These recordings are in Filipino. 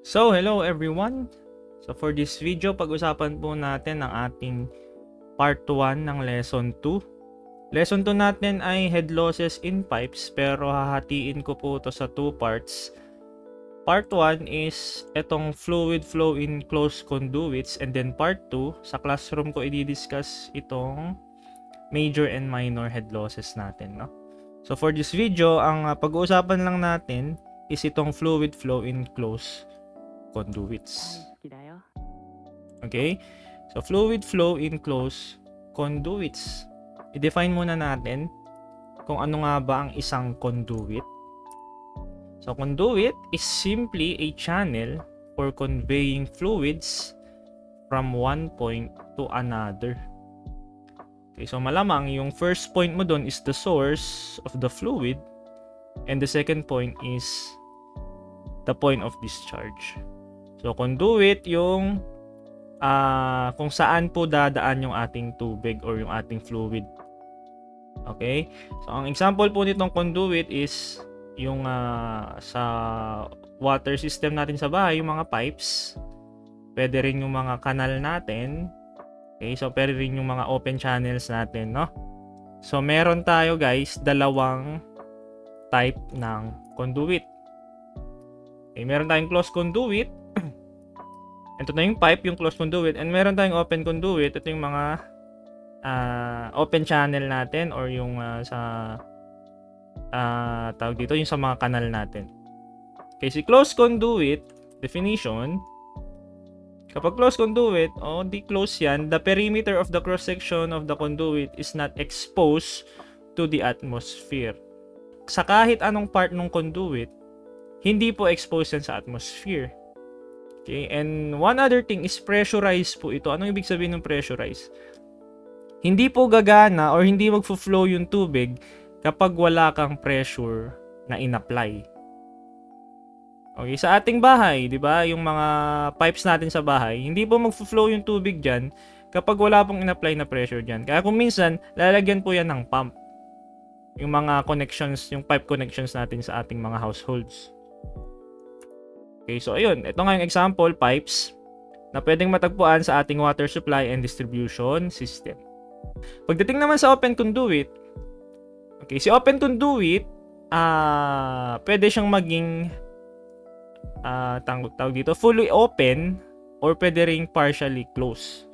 So, hello everyone. So, for this video, pag-usapan po natin ang ating part 1 ng lesson 2. Lesson 2 natin ay head losses in pipes, pero hahatiin ko po ito sa 2 parts. Part 1 is itong fluid flow in closed conduits, and then part 2, sa classroom ko i-discuss itong major and minor head losses natin, no? So, for this video, ang pag-uusapan lang natin is itong fluid flow in closed conduits. Okay? So, fluid flow in closed conduits. I-define muna natin kung ano nga ba ang isang conduit. So, conduit is simply a channel for conveying fluids from one point to another. Okay, so malamang yung first point mo doon is the source of the fluid, and the second point is the point of discharge. So, conduit yung kung saan po dadaan yung ating tubig or yung ating fluid. Okay? So, ang example po nitong conduit is yung sa water system natin sa bahay, yung mga pipes. Pwede rin yung mga kanal natin. Okay? So, pwede rin yung mga open channels natin, no? So, meron tayo, guys, dalawang type ng conduit. Okay, meron tayong closed conduit. Ito na yung pipe, yung closed conduit. And meron tayong open conduit. Ito yung mga open channel natin or yung tawag dito, yung sa mga kanal natin. Okay, si closed conduit, definition, kapag closed conduit, di close yan, the perimeter of the cross-section of the conduit is not exposed to the atmosphere. Sa kahit anong part ng conduit, hindi po exposed yan sa atmosphere. Okay, and one other thing is pressurized po ito. Anong ibig sabihin ng pressurized? Hindi po gagana or hindi magfo-flow yung tubig kapag wala kang pressure na in-apply. Okay, sa ating bahay, 'di ba, yung mga pipes natin sa bahay, hindi po magfo-flow yung tubig diyan kapag wala pong in-apply na pressure diyan. Kaya kung minsan, lalagyan po yan ng pump. Yung mga connections, yung pipe connections natin sa ating mga households. Okay, so ayun, ito nga yung example, pipes na pwedeng matagpuan sa ating water supply and distribution system. Pagdating naman sa open conduit, okay, si open conduit, pwede siyang maging tawag dito, fully open or pwede ring partially closed.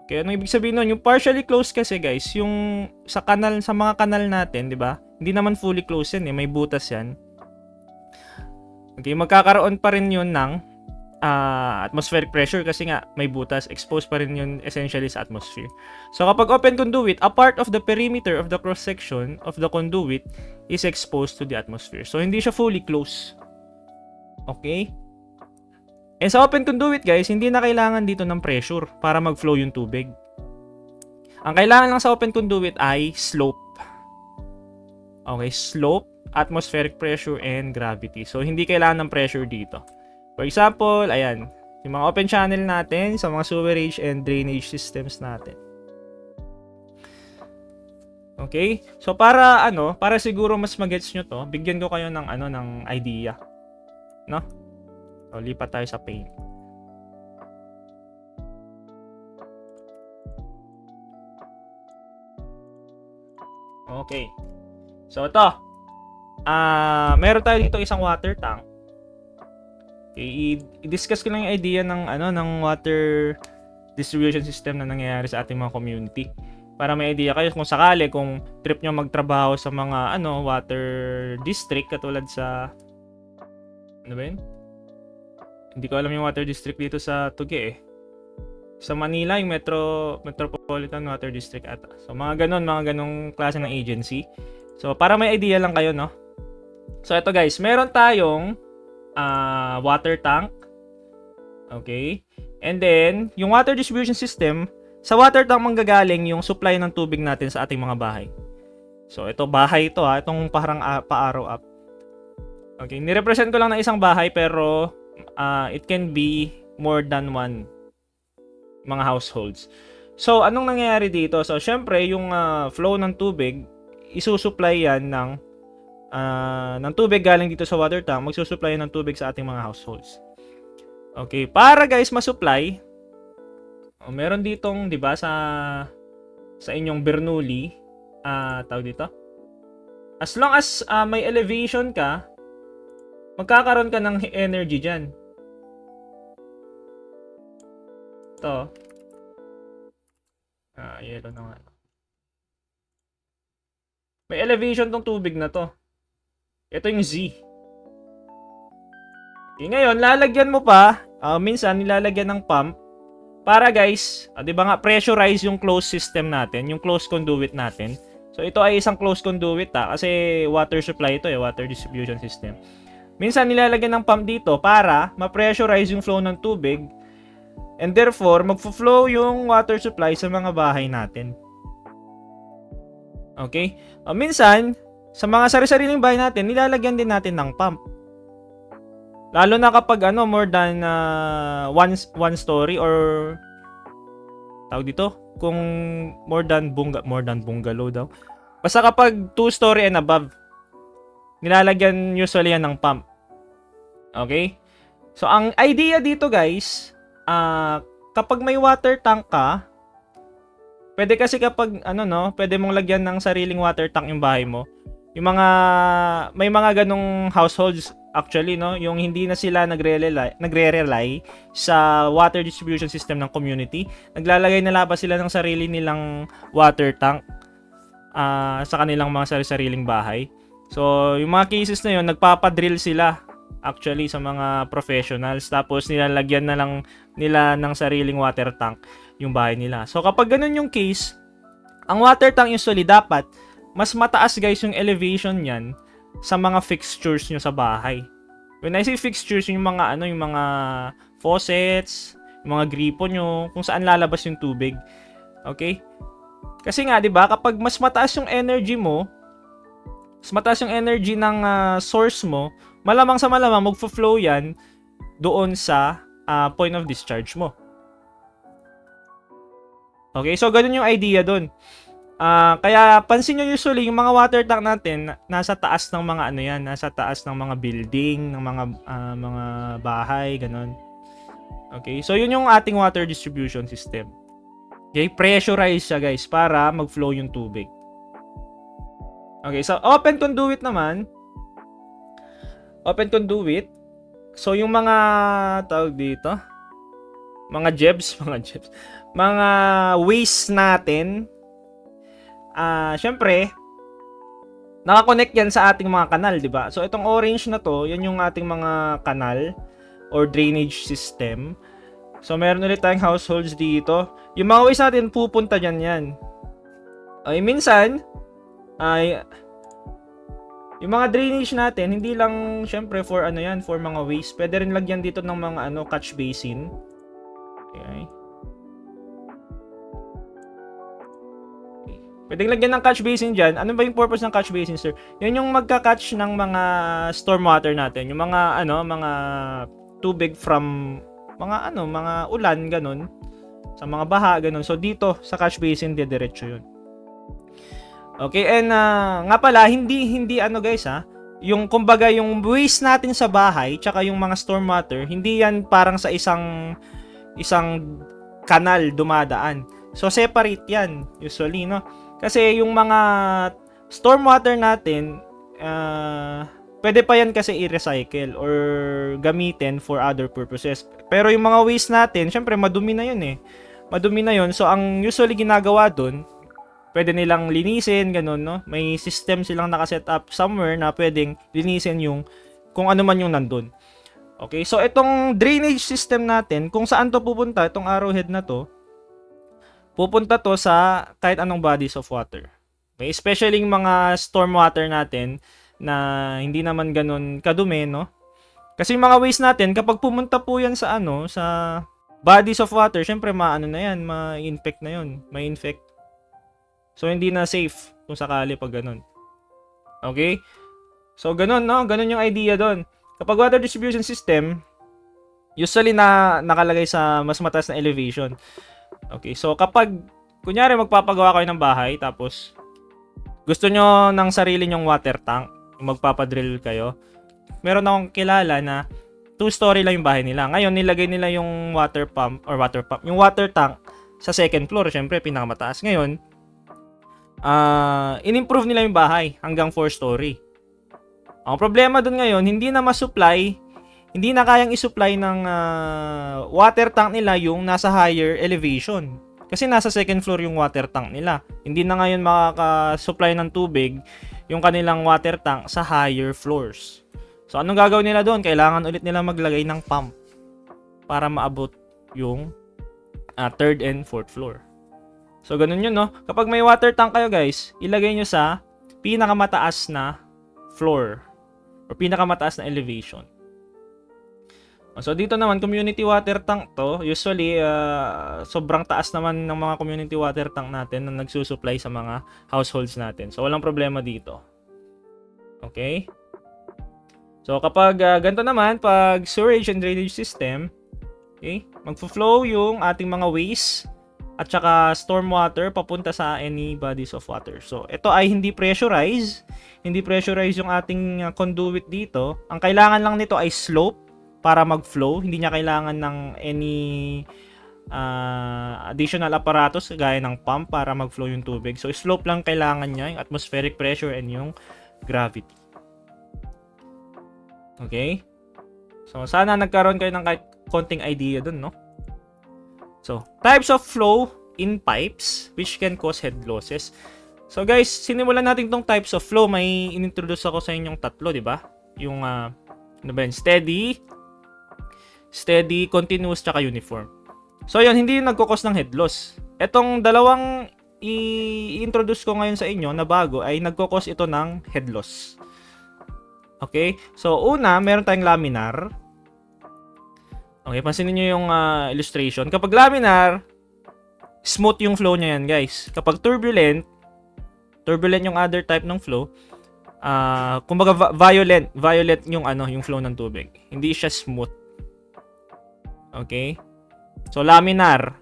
Okay, ano ibig sabihin nun? Yung partially closed kasi, guys, yung sa kanal, sa mga kanal natin, 'di ba? Hindi naman fully closed yan, may butas yan. Okay, magkakaroon pa rin yun ng atmospheric pressure kasi nga may butas, exposed pa rin yun essentially sa atmosphere. So, kapag open conduit, a part of the perimeter of the cross-section of the conduit is exposed to the atmosphere. So, hindi siya fully closed. Okay? And sa open conduit, guys, hindi na kailangan dito ng pressure para mag-flow yung tubig. Ang kailangan lang sa open conduit ay slope. Okay, slope, atmospheric pressure, and gravity. So, hindi kailangan ng pressure dito. For example, ayan, yung mga open channel natin sa mga sewerage and drainage systems natin. Okay? So, para siguro mas magets nyo to, bigyan ko kayo ng idea. No? So, lipat tayo sa paint. Okay. So, ito. Meron tayo dito isang water tank. Okay, i-discuss ko lang yung idea ng water distribution system na nangyayari sa ating mga community. Para may idea kayo kung sakali, kung trip nyo magtrabaho sa mga water district katulad sa ano ba yun? Hindi ko alam yung water district dito sa Tugi eh. Sa Manila, yung Metropolitan Water District ata. So, mga ganong klase ng agency. So, para may idea lang kayo, no? So, ito guys, meron tayong water tank. Okay? And then, yung water distribution system, sa water tank manggagaling yung supply ng tubig natin sa ating mga bahay. So, ito, bahay ito ha. Itong parang pa-arrow up. Okay, nirepresent ko lang ng isang bahay pero it can be more than one mga households. So, anong nangyayari dito? So, syempre, yung flow ng tubig, isusupply yan ng tubig galing dito sa water tank, magsusupply ng tubig sa ating mga households. Okay, para guys ma-supply, meron ditong 'di ba sa inyong Bernoulli, tawag dito. As long as may elevation ka, magkakaroon ka ng energy diyan. To. Yellow na nga. May elevation tong tubig na to. Ito yung Z. Okay, ngayon, lalagyan mo pa, minsan nilalagyan ng pump para guys, 'di ba nga pressurize yung closed system natin, yung closed conduit natin. So ito ay isang closed conduit kasi water supply ito water distribution system. Minsan nilalagyan ng pump dito para ma-pressurize yung flow ng tubig and therefore magfo-flow yung water supply sa mga bahay natin. Okay? Minsan, sa mga sari-sariling bahay natin, nilalagyan din natin ng pump. Lalo na kapag more than one story or tawag dito, kung more than bungalow daw. Basta kapag 2 story and above, nilalagyan usually yan ng pump. Okay? So ang idea dito guys, kapag may water tank ka, pwede kasi kapag pwede mong lagyan ng sariling water tank yung bahay mo. Yung may mga ganong households actually yung hindi na sila nagre-rely sa water distribution system ng community. Naglalagay na labas sila ng sarili nilang water tank sa kanilang mga sariling bahay. So, yung mga cases na yun, nagpapadrill sila actually sa mga professionals tapos nilalagyan na lang nila ng sariling water tank yung bahay nila. So, kapag ganun yung case, ang water tank usually dapat mas mataas guys yung elevation niyan sa mga fixtures nyo sa bahay. When I say fixtures, yung mga yung mga faucets, yung mga gripo nyo, kung saan lalabas yung tubig. Okay? Kasi nga, 'di ba, kapag mas mataas yung energy mo, mas mataas yung energy ng source mo, malamang sa malamang magfo-flow 'yan doon sa point of discharge mo. Okay? So ganun yung idea doon. Kaya pansin nyo usually yung mga water tank natin nasa taas ng mga nasa taas ng mga building, ng mga bahay, ganun. Okay, so yun yung ating water distribution system. Okay, pressurize siya guys para mag-flow yung tubig. Okay, so open conduit naman. Open conduit. So yung mga tawag dito, mga jebs, mga waste natin, syempre, nakakonect yan sa ating mga kanal, di ba? So, itong orange na to, yan yung ating mga kanal or drainage system. So, meron ulit tayong households dito. Yung mga waste natin, pupunta dyan yan. Minsan, yung mga drainage natin, hindi lang, syempre, for for mga waste. Pwede rin lagyan dito ng mga catch basin. Okay. Pwedeng lagyan ng catch basin dyan. Ano ba yung purpose ng catch basin, sir? Yan yung magka-catch ng mga stormwater natin. Yung mga, mga tubig from mga, mga ulan, ganun. Sa mga baha, ganun. So, dito, sa catch basin, diretso yun. Okay, and nga pala, hindi guys, yung, kumbaga, yung waste natin sa bahay, tsaka yung mga stormwater, hindi yan parang sa isang kanal dumadaan. So, separate yan, usually, no? Kasi yung mga stormwater natin, pwede pa yan kasi i-recycle or gamitin for other purposes. Pero yung mga waste natin, syempre madumi na yun Madumi na yun. So, ang usually ginagawa dun, pwede nilang linisin, ganun, no? May system silang nakaset up somewhere na pwedeng linisin yung kung ano man yung nandun. Okay, so itong drainage system natin, kung saan to pupunta, itong arrowhead na to, pupunta to sa kahit anong bodies of water. Okay? Especially yung mga stormwater natin na hindi naman ganun kadumi, no? Kasi yung mga waste natin, kapag pumunta po yan sa sa bodies of water, syempre na yan, ma-infect na yun, ma-infect. So, hindi na safe kung sakali pag ganun. Okay? So, ganun, no? Ganun yung idea doon. Kapag water distribution system, usually nakalagay sa mas mataas na elevation. Okay, so kapag, kunyari magpapagawa kayo ng bahay, tapos gusto nyo ng sarili nyong water tank, magpapadrill kayo, meron akong kilala na 2-story lang yung bahay nila. Ngayon, nilagay nila yung water pump, yung water tank sa second floor. Syempre, pinakamataas. Ngayon, in-improve nila yung bahay hanggang 4-story. Ang problema dun ngayon, hindi na kayang isupply ng water tank nila yung nasa higher elevation. Kasi nasa second floor yung water tank nila. Hindi na ngayon makaka-supply ng tubig yung kanilang water tank sa higher floors. So, anong gagawin nila doon? Kailangan ulit nila maglagay ng pump para maabot yung third and fourth floor. So, ganun yun, no? Kapag may water tank kayo, guys, ilagay nyo sa pinakamataas na floor or pinakamataas na elevation. So, dito naman, community water tank to. Usually, sobrang taas naman ng mga community water tank natin na nagsusupply sa mga households natin. So, walang problema dito. Okay? So, kapag ganito naman, pag sewerage and drainage system, okay, magfo-flow yung ating mga waste at saka stormwater papunta sa any bodies of water. So, ito ay hindi pressurized. Hindi pressurized yung ating conduit dito. Ang kailangan lang nito ay slope para mag-flow. Hindi niya kailangan ng any additional apparatus gaya ng pump para mag-flow yung tubig. So, slope lang kailangan niya, yung atmospheric pressure and yung gravity. Okay? So, sana nagkaroon kayo ng kahit konting idea dun, no? So, types of flow in pipes which can cause head losses. So, guys, sinimulan natin tong types of flow. May inintroduce ako sa inyong tatlo, di ba? Yung, ano ba yun? Steady, continuous, tsaka uniform. So, yun, hindi yung nagkukos ng head loss. Etong dalawang i-introduce ko ngayon sa inyo na bago ay nagkukos ito ng head loss. Okay? So, una, meron tayong laminar. Okay, pansinin nyo yung illustration. Kapag laminar, smooth yung flow niya yan, guys. Kapag turbulent yung other type ng flow, kumbaga violent yung flow ng tubig. Hindi siya smooth. Okay? So, laminar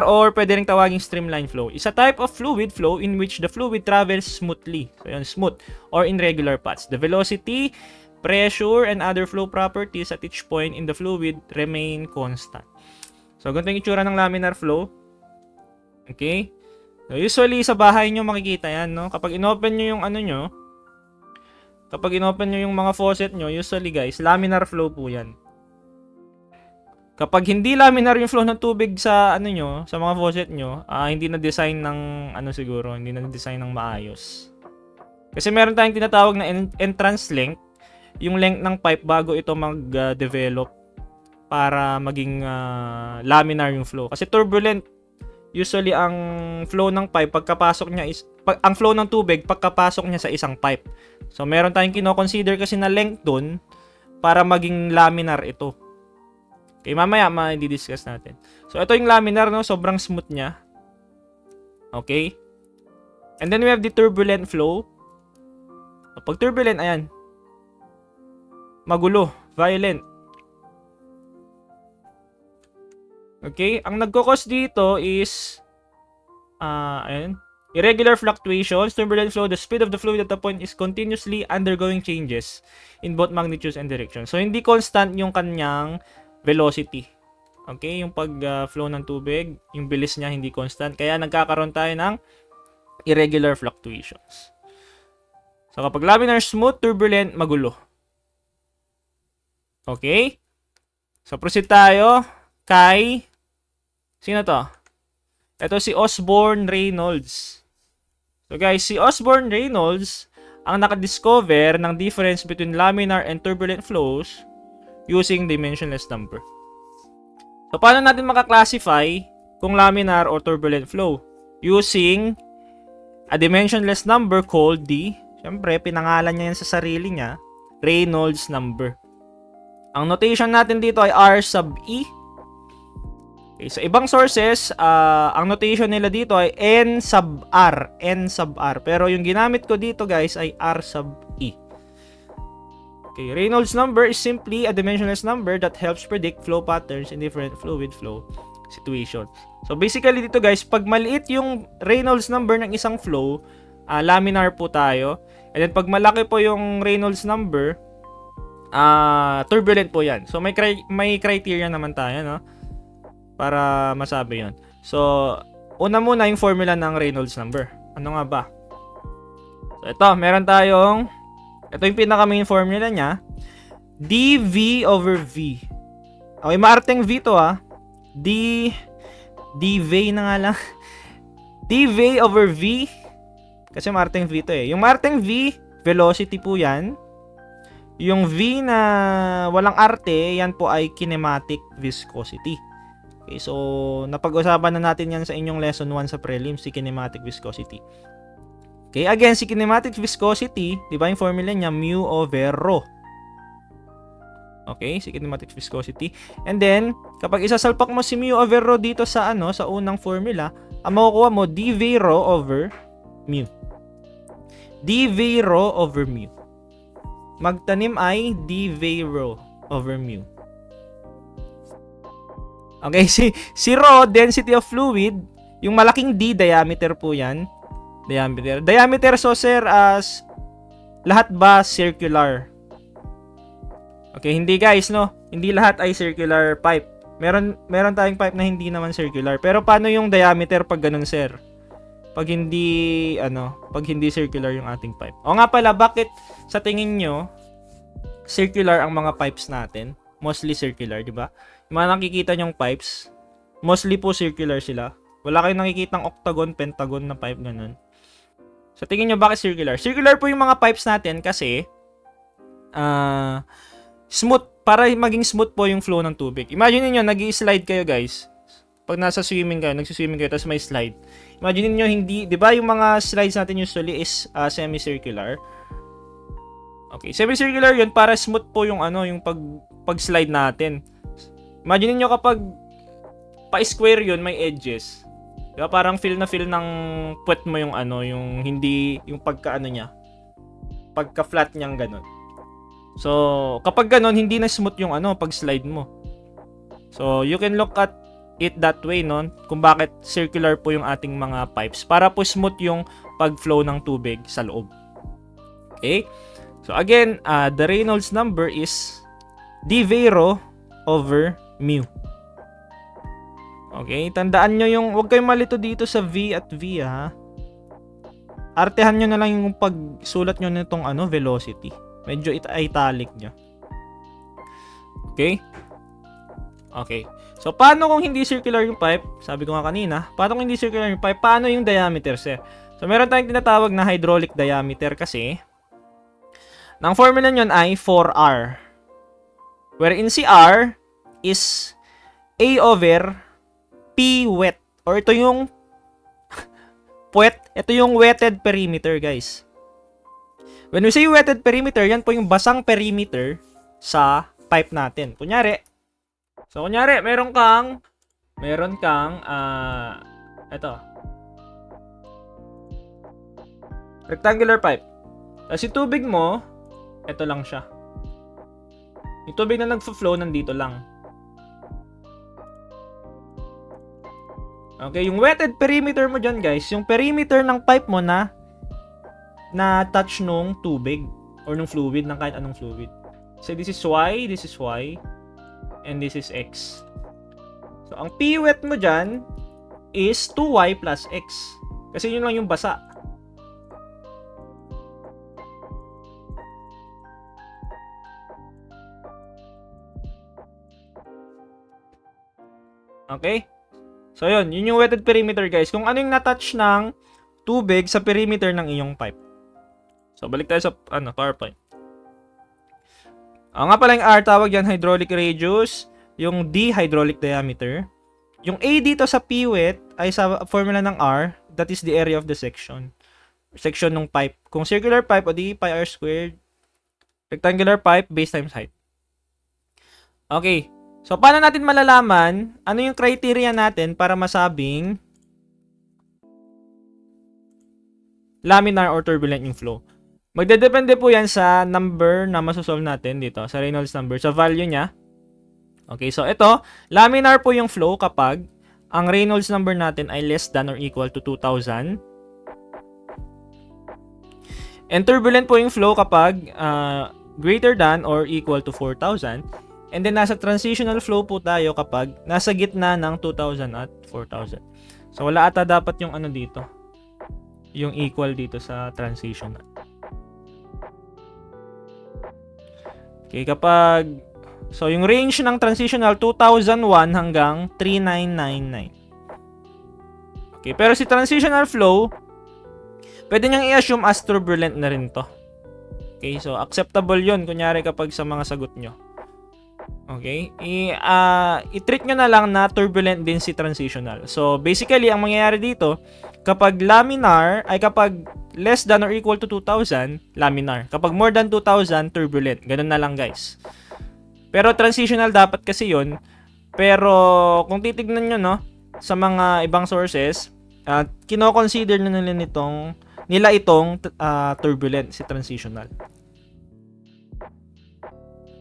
or pwede rin tawaging streamline flow is a type of fluid flow in which the fluid travels smoothly. So, yun, smooth or in regular paths. The velocity, pressure, and other flow properties at each point in the fluid remain constant. So, ganito yung itsura ng laminar flow. Okay? So, usually, sa bahay nyo makikita yan, no? Kapag inopen nyo yung yung mga faucet nyo, usually, guys, laminar flow po yan. Kapag hindi laminar yung flow ng tubig sa sa mga faucet nyo, hindi na design ng hindi na design ng maayos. Kasi meron tayong tinatawag na entrance length, yung length ng pipe bago ito mag-develop para maging laminar yung flow. Kasi turbulent, usually ang flow ng pipe pagkapasok niya ang flow ng tubig pagkapasok niya sa isang pipe. So meron tayong kino-consider kasi na length doon para maging laminar ito. Okay, mamaya ma-discuss natin. So, ito yung laminar, no? Sobrang smooth niya. Okay? And then we have the turbulent flow. Pag turbulent, ayan. Magulo. Violent. Okay? Ang nagkukos dito is ayan. Irregular fluctuations. Turbulent flow, the speed of the fluid at the point is continuously undergoing changes in both magnitudes and direction. So, hindi constant yung kanyang velocity. Okay? Yung pag-flow ng tubig, yung bilis niya hindi constant. Kaya nagkakaroon tayo ng irregular fluctuations. So, kapag laminar, smooth, turbulent, magulo. Okay? So, proceed tayo kay sino to? Ito si Osborne Reynolds. So, guys, si Osborne Reynolds ang nakadiscover ng difference between laminar and turbulent flows using dimensionless number. So, paano natin maka-classify kung laminar or turbulent flow? Using a dimensionless number called syempre, pinangalan niya yan sa sarili niya, Reynolds number. Ang notation natin dito ay R sub E. Okay, sa ibang sources, ang notation nila dito ay N sub R. Pero yung ginamit ko dito, guys, ay R sub E. Okay, Reynolds number is simply a dimensionless number that helps predict flow patterns in different fluid flow situations. So basically dito, guys, pag maliit yung Reynolds number ng isang flow, laminar po tayo. And then pag malaki po yung Reynolds number, turbulent po yan. So, may criteria naman tayo, no? Para masabi yon. So, una muna yung formula ng Reynolds number. Ano nga ba? So, ito, meron tayong, ito yung pinaka-main formula niya, dV over V. Okay, maarteng V to dV na nga lang. dV over V. Kasi maarteng V to eh. Yung maarteng V, velocity po yan. Yung V na walang arte, yan po ay kinematic viscosity. Okay, so napag-usapan na natin yan sa inyong lesson 1 sa prelims, si kinematic viscosity. Okay, again, si kinematic viscosity, di ba yung formula niya, mu over rho. Okay, si kinematic viscosity. And then, kapag isasalpak mo si mu over rho dito sa sa unang formula, ang makukuha mo dV rho over mu. dV rho over mu. Magtanim ay dV rho over mu. Okay, si rho, density of fluid, yung malaking D, diameter po yan. Diameter, so sir, as lahat ba circular? Okay, hindi guys, no? Hindi lahat ay circular pipe. Meron tayong pipe na hindi naman circular. Pero paano yung diameter pag ganun, sir? Pag hindi circular yung ating pipe. O nga pala, bakit sa tingin nyo circular ang mga pipes natin? Mostly circular, di ba? Yung mga nakikita nyong pipes, mostly po circular sila. Wala kayong nakikitang octagon, pentagon na pipe ganun. So tingin nyo bakit circular? Circular po yung mga pipes natin kasi smooth, para maging smooth po yung flow ng tubig. Imagine niyo nag-i-slide kayo, guys. Pag nasa swimming kayo, nagsiswimming kayo, tapos may slide. Imagine niyo hindi, 'di ba, yung mga slides natin usually is semicircular. Okay, semicircular 'yun para smooth po yung yung pag-slide natin. Imagine niyo kapag pa-square 'yun, may edges. 'Di ba, parang feel ng puwet mo yung yung hindi yung pagka niya. Pagka-flat niyang ganun. So, kapag ganun, hindi na smooth yung pag-slide mo. So, you can look at it that way, no? Kung bakit circular po yung ating mga pipes. Para po smooth yung pag-flow ng tubig sa loob. Okay? So, again, the Reynolds number is dV rho over mu. Okay? Tandaan nyo yung, huwag kayong malito dito sa V at V, ha? Artehan nyo na lang yung pagsulat nyo nitong velocity. Medyo italic nyo. Okay? Okay. So, paano kung hindi circular yung pipe? Sabi ko nga kanina, paano kung hindi circular yung pipe? Paano yung diameter, sir? So, meron tayong tinatawag na hydraulic diameter kasi ang formula nyon ay 4R. Wherein si R is A over P wet. Or ito yung puwet. Ito yung wetted perimeter, guys. When we say wetted perimeter, yan po yung basang perimeter sa pipe natin. Kunyari, meron kang rectangular pipe. Tapos yung tubig mo, ito lang siya. Yung tubig na nagfo-flow nandito lang. Okay, yung wetted perimeter mo dyan, guys, yung perimeter ng pipe mo na touch nung tubig or nung fluid, ng kahit anong fluid. So, this is Y, and this is X. So, ang P wet mo dyan is 2Y plus X. Kasi yun lang yung basa. Okay? So, yun yung wetted perimeter, guys. Kung ano yung na-touch ng tubig sa perimeter ng iyong pipe. So, balik tayo sa PowerPoint. Nga pala yung R, tawag yan hydraulic radius. Yung D, hydraulic diameter. Yung A dito sa P wet ay sa formula ng R, that is the area of the section. Section ng pipe. Kung circular pipe, o di pi R squared. Rectangular pipe, base times height. Okay. So, paano natin malalaman ano yung criteria natin para masabing laminar or turbulent yung flow? Magdedepende po yan sa number na masosolve natin dito, sa Reynolds number, sa value niya. Okay, so ito, laminar po yung flow kapag ang Reynolds number natin ay less than or equal to 2,000. And turbulent po yung flow kapag greater than or equal to 4,000. And then nasa transitional flow po tayo kapag nasa gitna ng 2,000 at 4,000. So wala ata dapat yung ano dito, yung equal dito sa transitional. Okay, kapag so yung range ng transitional 2001 hanggang 3999. Okay, pero si transitional flow pwede niyang i-assume as turbulent na rin to. Okay, so acceptable 'yon kunyari kapag sa mga sagot nyo. Okay? I-treat nyo na lang na turbulent din si transitional. So, basically, ang mangyayari dito, kapag laminar, ay kapag less than or equal to 2,000, laminar. Kapag more than 2,000, turbulent. Ganun na lang, guys. Pero transitional dapat kasi yun. Pero, kung titignan nyo, no, sa mga ibang sources, kino-consider na nila itong turbulent, si transitional.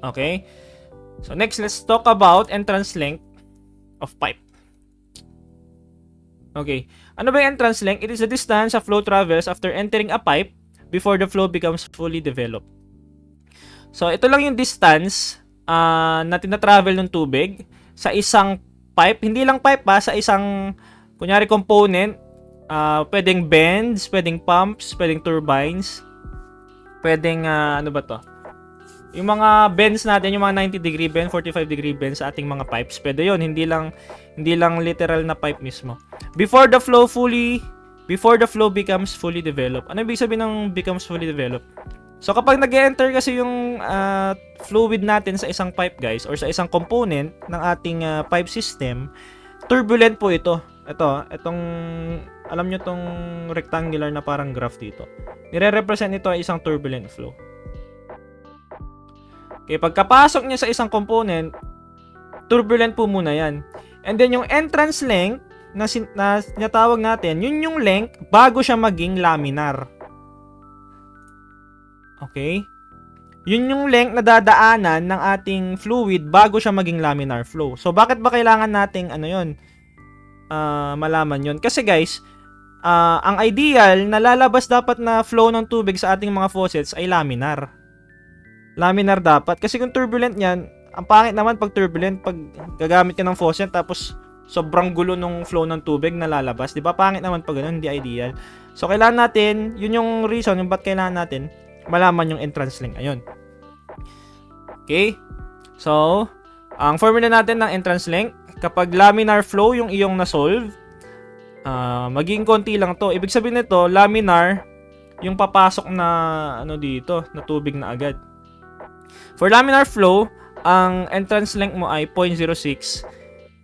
Okay? So next, let's talk about entrance length of pipe. Okay. Ano ba yung entrance length? It is the distance a flow travels after entering a pipe before the flow becomes fully developed. So ito lang yung distance na tinatravel ng tubig sa isang pipe. Hindi lang pipe sa isang, kunyari, component. Pwedeng bends, pwedeng pumps, pwedeng turbines, pwedeng, ano ba to? Yung mga bends natin, yung mga 90-degree bend, 45-degree bend sa ating mga pipes, pwede yun. Hindi lang literal na pipe mismo. Before the flow becomes fully developed. Ano ibig sabihin ng becomes fully developed? So, kapag nag-enter kasi yung fluid natin sa isang pipe, guys, or sa isang component ng ating pipe system, turbulent po ito. Itong, alam nyo tong rectangular na parang graph dito. Nire-represent ito ay isang turbulent flow. Okay, pagkapasok niya sa isang component, turbulent po muna yan. And then yung entrance length na tinatawag natin, yun yung length bago siya maging laminar. Okay? Yun yung length na dadaanan ng ating fluid bago siya maging laminar flow. So, bakit ba kailangan nating malaman yun? Kasi guys, ang ideal na lalabas dapat na flow ng tubig sa ating mga faucets ay laminar. Laminar dapat. Kasi kung turbulent yan, ang pangit naman pag turbulent, pag gagamit ka ng faucet tapos sobrang gulo ng flow ng tubig na lalabas. Diba? Pangit naman pag ganun, hindi ideal. So, kailangan natin, yun yung reason, yung ba't kailangan natin malaman yung entrance length. Ayun. Okay? So, ang formula natin ng entrance length, kapag laminar flow yung iyong na-solve, maging konti lang to. Ibig sabihin nito, laminar, yung papasok na, dito, na tubig na agad. For laminar flow, ang entrance length mo ay 0.06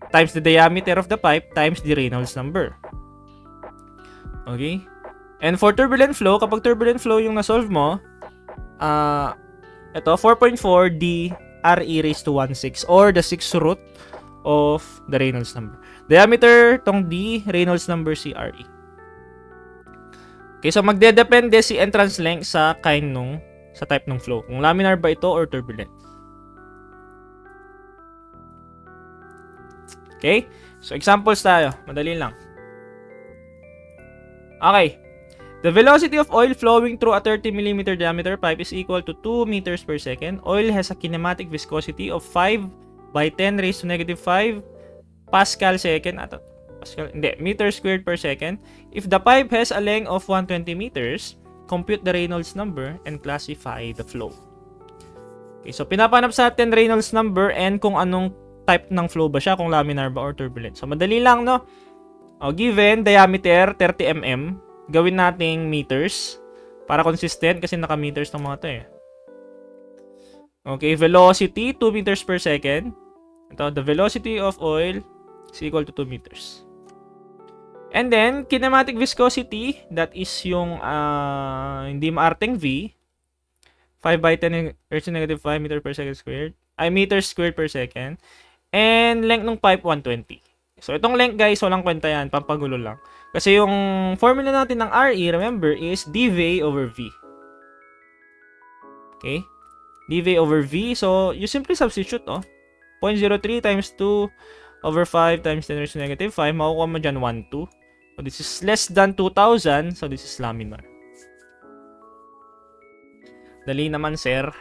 times the diameter of the pipe times the Reynolds number. Okay? And for turbulent flow, kapag turbulent flow yung na-solve mo, ito, 4.4 d RE raised to 1/6 or the 6th root of the Reynolds number. Diameter tong D, Reynolds number C, RE. Okay, so magdedepende si entrance length sa sa type ng flow. Kung laminar ba ito or turbulent. Okay? So, examples tayo. Madali lang. Okay. The velocity of oil flowing through a 30 mm diameter pipe is equal to 2 meters per second. Oil has a kinematic viscosity of 5 by 10 raised to negative 5 Pascal second. Meters squared per second. If the pipe has a length of 120 meters, compute the Reynolds number and classify the flow. Okay, so pinapanap sa atin Reynolds number and kung anong type ng flow ba siya, kung laminar ba or turbulent. So madali lang, no? Given diameter 30 mm, gawin nating meters para consistent kasi naka-meters ng mga to eh. Okay, velocity 2 meters per second. Ito, the velocity of oil is equal to 2 meters. And then, kinematic viscosity, that is yung hindi maarteng V, 5 by 10 raised to negative 5 meter per second squared, meters squared per second, and length ng pipe 120. So, itong length guys, walang kwenta yan, pampagulo lang. Kasi yung formula natin ng RE, remember, is dV over V. Okay? dV over V, so, you simply substitute, 0.03 times 2 over 5 times 10 raised to negative 5, makukuha mo dyan 1, 2. So, this is less than 2,000. So, this is laminar. Dali naman, sir.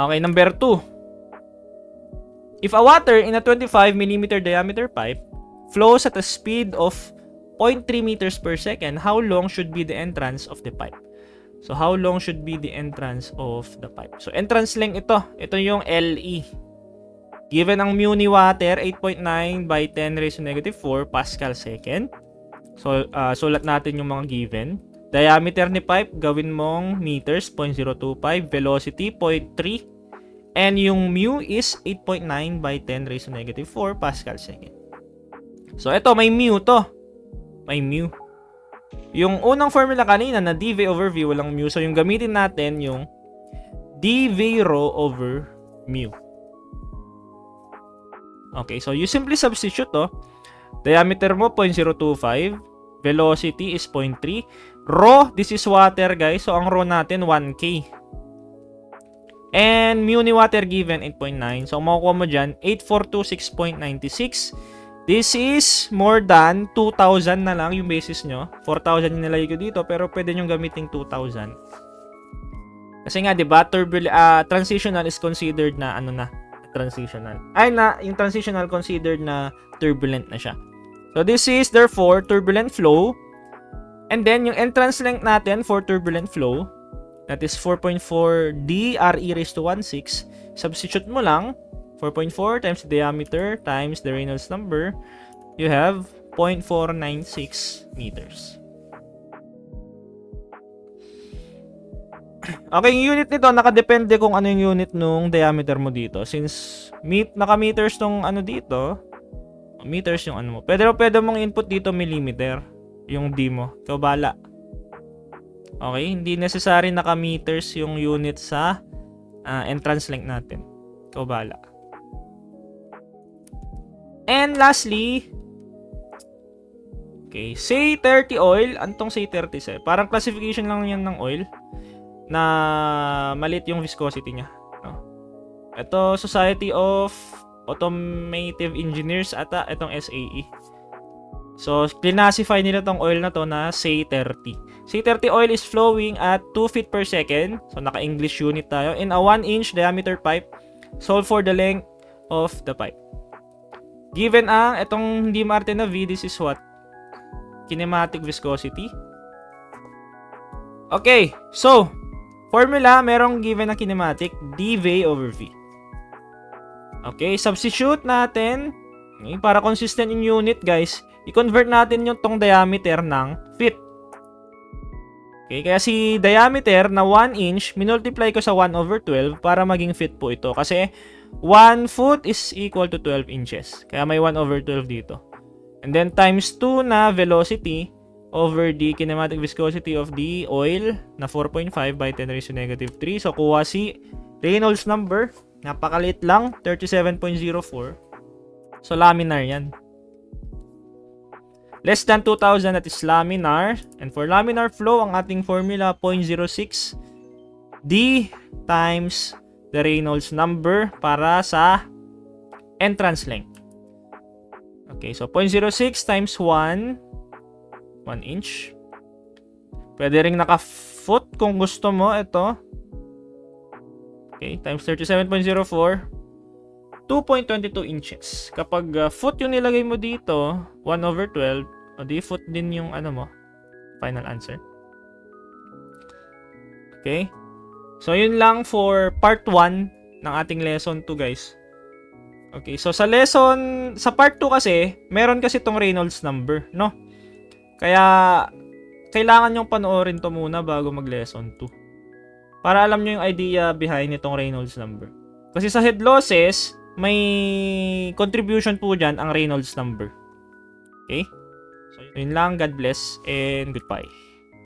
Okay, number 2. If a water in a 25 mm diameter pipe flows at a speed of 0.3 meters per second, how long should be the entrance of the pipe? So, how long should be the entrance of the pipe? So, entrance length ito. Ito yung LE. Given ang mu ni water, 8.9 by 10 raised to negative 4 Pascal second. So, sulat natin yung mga given. Diameter ni pipe, gawin mong meters, 0.025. Velocity, 0.3. And yung mu is 8.9 by 10 raised to negative 4 Pascal second. So, ito, may mu to. May mu. Yung unang formula kanina na dV over V, walang mu. So, yung gamitin natin yung dV rho over mu. Okay, so you simply substitute to. Diameter mo, 0.025. Velocity is 0.3. Rho, this is water, guys. So, ang rho natin, 1K. And mu ni water given, 8.9. So, makukuha mo dyan, 8426.96. This is more than 2,000 na lang yung basis nyo. 4,000 yung nilagay ko dito, pero pwede nyo gamitin 2,000. Kasi nga, diba, transitional is considered na, transitional. Yung transitional considered na turbulent na siya. So, this is, therefore, turbulent flow. And then, yung entrance length natin for turbulent flow, that is 4.4 d RE raised to 16. Substitute mo lang, 4.4 times the diameter times the Reynolds number, you have 0.496 meters. Okay, yung unit nito, nakadepende kung ano yung unit nung diameter mo dito. Since naka-meters tong dito, meters yung mo. Pwede mong input dito millimeter, yung D mo. Ikaw bala. Okay, hindi necessary naka-meters yung unit sa entrance length natin. Ikaw bala. And lastly, okay, say 30 oil. Antong say 30 say? Parang classification lang yan ng oil na maliit yung viscosity niya, no? Ito, Society of Automotive Engineers ata, itong SAE. So, classify nila tong oil na to na say 30. Say 30 oil is flowing at 2 feet per second. So, naka-English unit tayo. In a 1-inch diameter pipe, solve for the length of the pipe. Given itong hindi maarte na V, this is what? Kinematic viscosity. Okay, so, formula, merong given na kinematic, dV over V. Okay, substitute natin. Okay, para consistent yung unit, guys, i-convert natin yung tong diameter ng feet. Okay, kaya si diameter na 1 inch, minultiply ko sa 1 over 12 para maging feet po ito. Kasi 1 foot is equal to 12 inches. Kaya may 1 over 12 dito. And then times 2 na velocity over the kinematic viscosity of the oil na 4.5 by 10 raised to negative 3. So, kuha si Reynolds number. Napakalit lang, 37.04. So, laminar yan. Less than 2,000, that is laminar. And for laminar flow, ang ating formula, 0.06 D times the Reynolds number para sa entrance length. Okay, so 0.06 times 1 inch. Pwede ring naka-foot kung gusto mo. Ito. Okay, times 37.04. 2.22 inches. Kapag foot yung nilagay mo dito, 1 over 12, o di foot din yung mo, final answer. Okay. So, yun lang for part 1 ng ating lesson 2, guys. Okay, so sa part 2 kasi, meron kasi itong Reynolds number, no? Kaya, kailangan nyong panoorin to muna bago mag-lesson 2. Para alam nyo yung idea behind itong Reynolds number. Kasi sa head losses, may contribution po dyan ang Reynolds number. Okay? So, yun lang. God bless and goodbye.